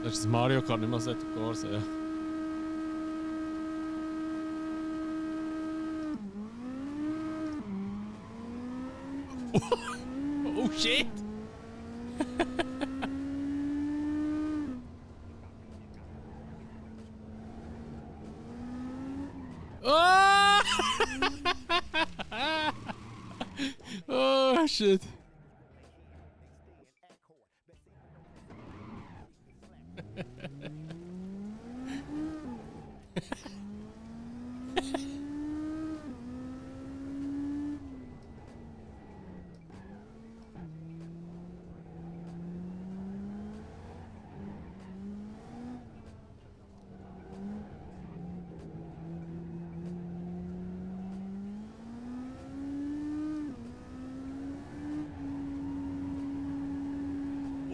Das ist das Mario Kart, nicht mehr Assetto Corsa, ja. Oh shit! Oh! Oh shit!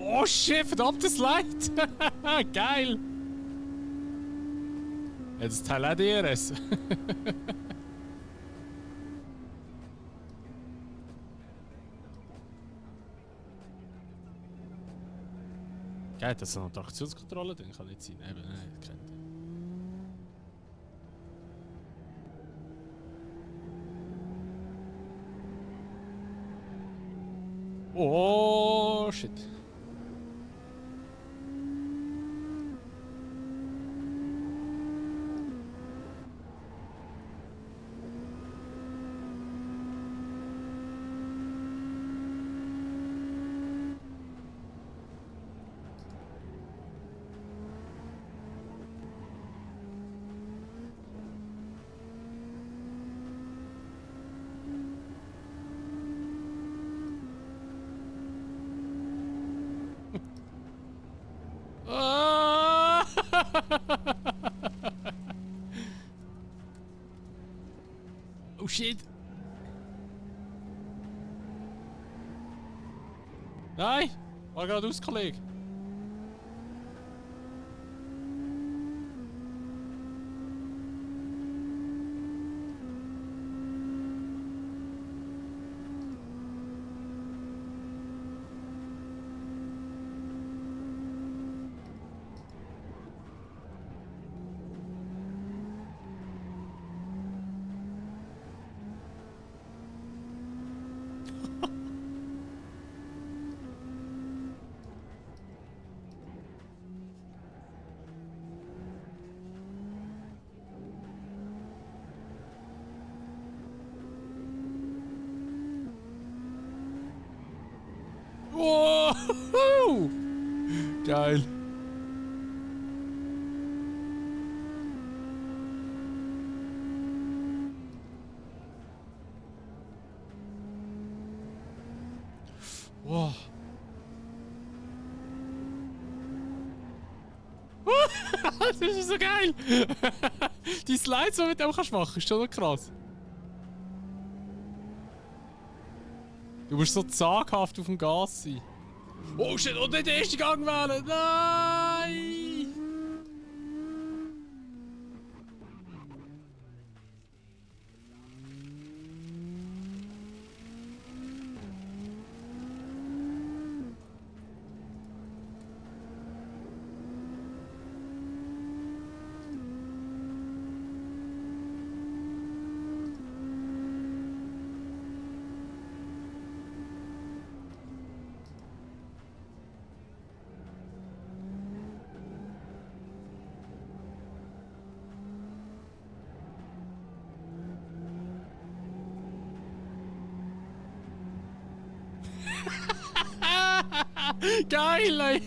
Oh shit, verdammtes Leid! Geil! Jetzt teile auch DRS. Geil, das ist noch die Traktionskontrolle drin, kann nicht sein. Eben, nein, kennt ihr. Oh shit. Ah! Oh shit! Nein! War gerade aus, Kollege! Wow! Geil. Wow. Das ist so geil! Die Slides, die du mit dem machen kannst, ist schon noch krass. Du musst so zaghaft auf dem Gas sein. Oh shit, und nicht den ersten Gang wählen! Nein! Geil, ey!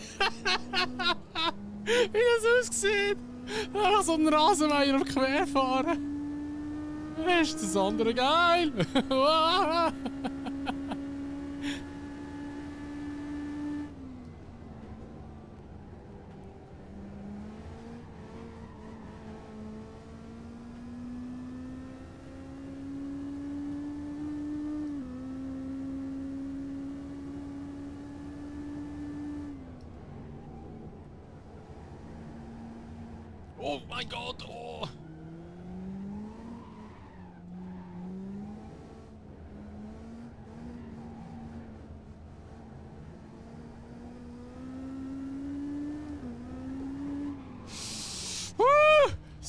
Wie das aussieht! Einfach so ein Rasenmäher auf Querfahren! Das ist das andere geil! Oh mein Gott! Oh!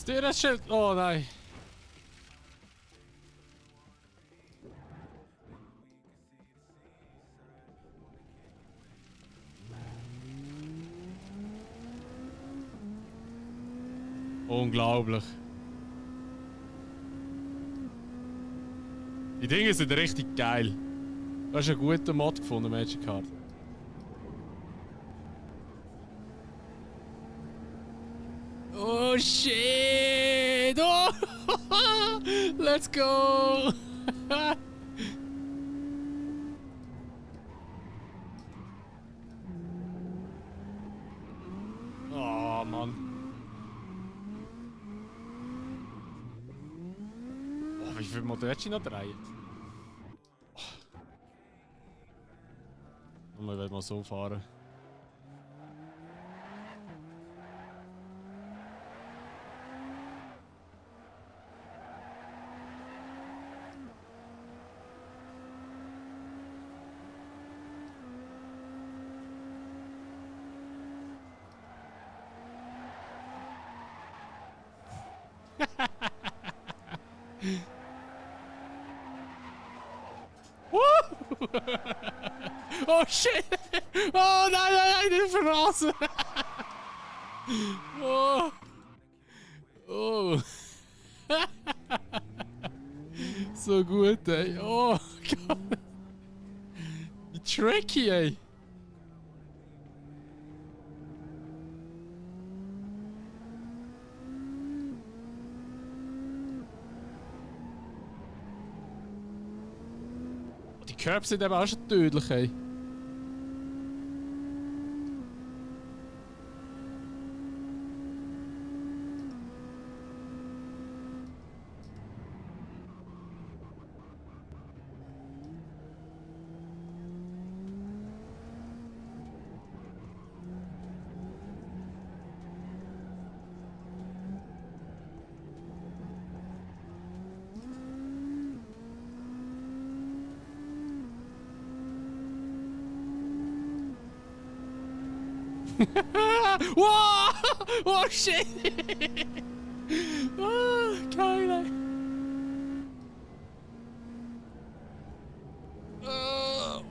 Das Schild. Oh nein. Unglaublich. Die Dinge sind richtig geil. Du hast einen guten Mod gefunden, Magic Card. Oh shit! Oh! Let's go! Oh Mann. Oh, wie viel Motor hättest du noch drehen? Oh. Wir werden mal so fahren. Oh shit! Oh nein, nein, nein, die Verrasen! Oh! Oh! So gut, ey! Oh Gott! Wie tricky, ey! Die Curbs sind eben auch schon tödlich, ey! Wow! Oh shit! Oh, geil, ey. Oh.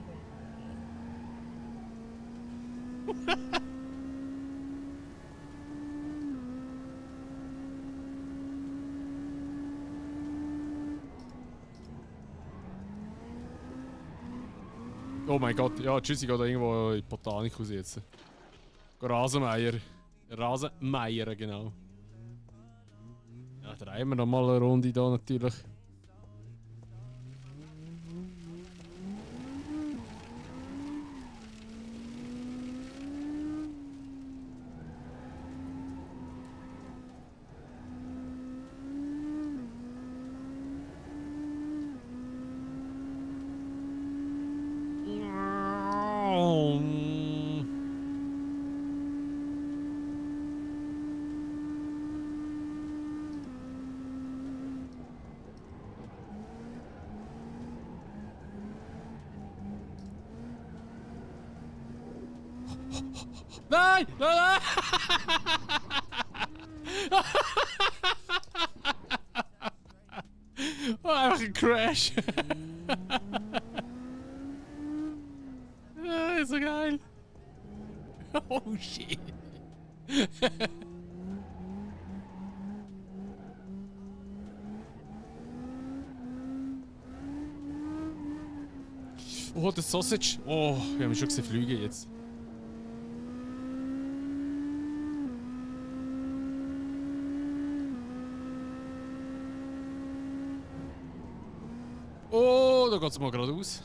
Oh mein Gott, ja, tschüss, ich gehe da irgendwo in die Botanik raus jetzt. Rasenmäher. Rasenmäher, genau. Ja, drehen wir noch mal eine Runde da natürlich. Nein! Nein! Oh, einfach ein Crash! Ja, ist so geil! Oh shit! Oh, das Sausage! Oh, wir haben schon gesehen fliegen jetzt. Oh, da geht's mal geradeaus.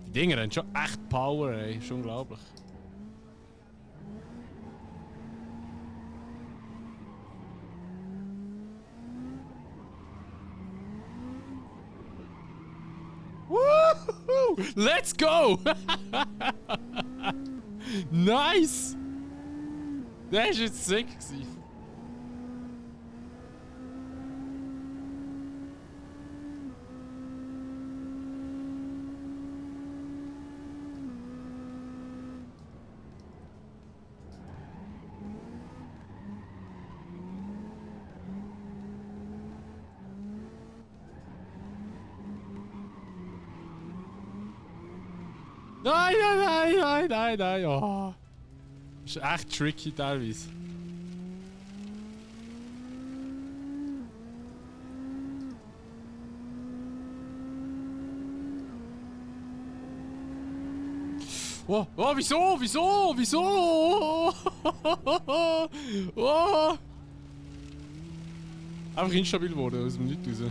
Die Dinger haben schon echt Power, ey. Ist unglaublich. Woohoo! Let's go! Nice! Der war jetzt sick. Nein, nein, nein, nein, nein, nein. Oh. Das ist echt tricky teilweise. Oh, oh, wieso? Wieso? Wieso? Oh. Einfach instabil geworden, aus dem Nichts raus.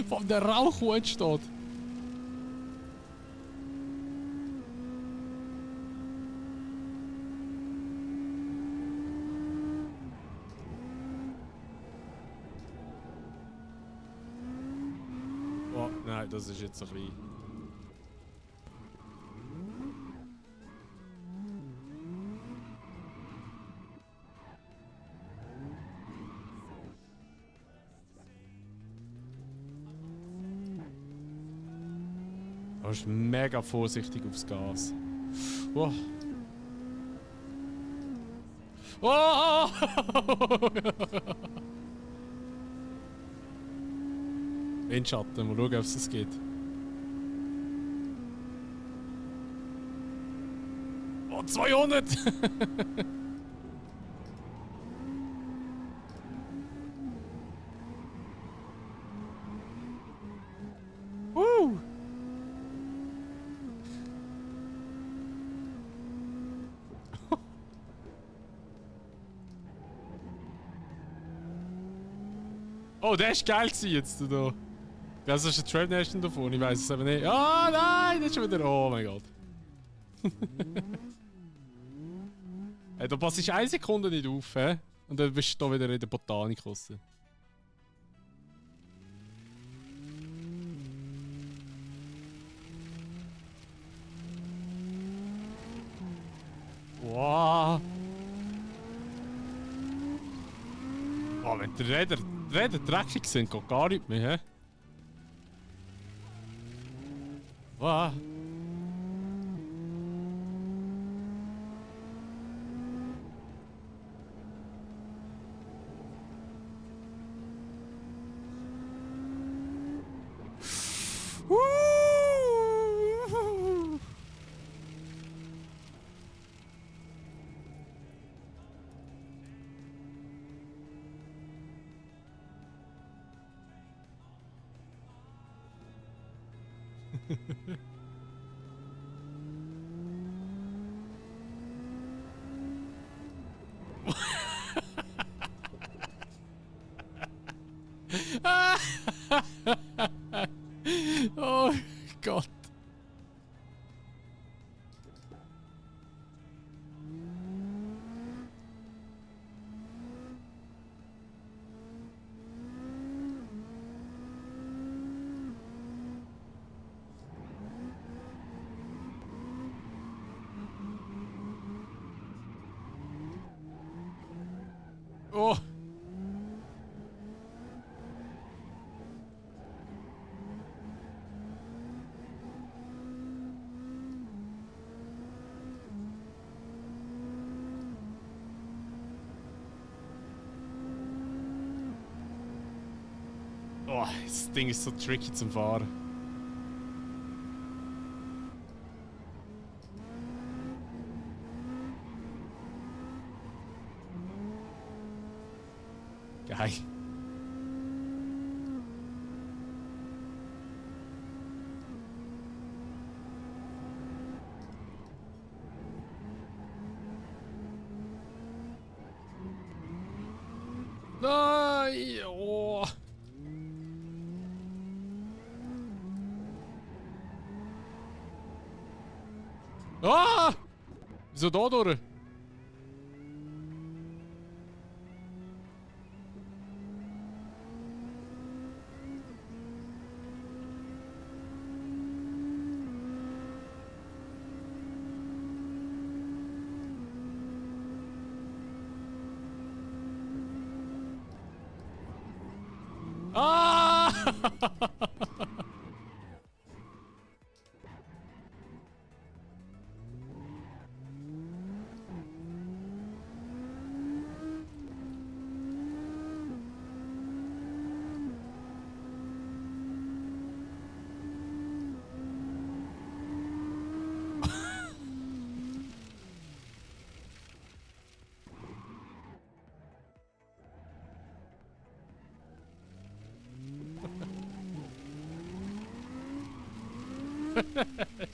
Von der Rauch, der entsteht. Oh, nein, das ist jetzt ein bisschen... Du bist mega vorsichtig aufs Gas. Oh. Oh! Windschatten, mal schauen, ob es das geht. Oh, 200! Oh, der ist geil gewesen jetzt da. Das ist ein Trail Nation davon, ich weiß es aber nicht. Oh nein, das ist schon wieder. Oh mein Gott. Hey, da passt ich 1 Sekunde nicht auf, hä? Und dann bist du da wieder in der Botanik raus. Wow. Oh, wenn die Räder dreckig sind, geht gar nicht mehr, hä? Wow. Oh Gott. Oh. Oh, das Ding ist so tricky zum Fahren. Geil. Nein! Oh. Ah! Wieso da durch? Ah!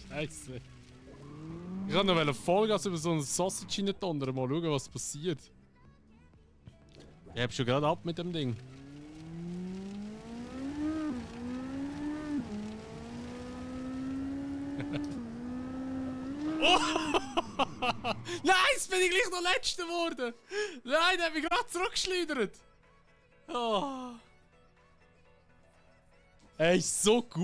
Scheiße. Ich wollte noch Vollgas über so einen Sausage reindonnern, mal schauen, was passiert. Ich hab schon gerade ab mit dem Ding. Oh! Nice, bin ich gleich noch Letzter geworden! Nein, der hat mich gerade zurückgeschleudert! Oh. Ey, ist so gut!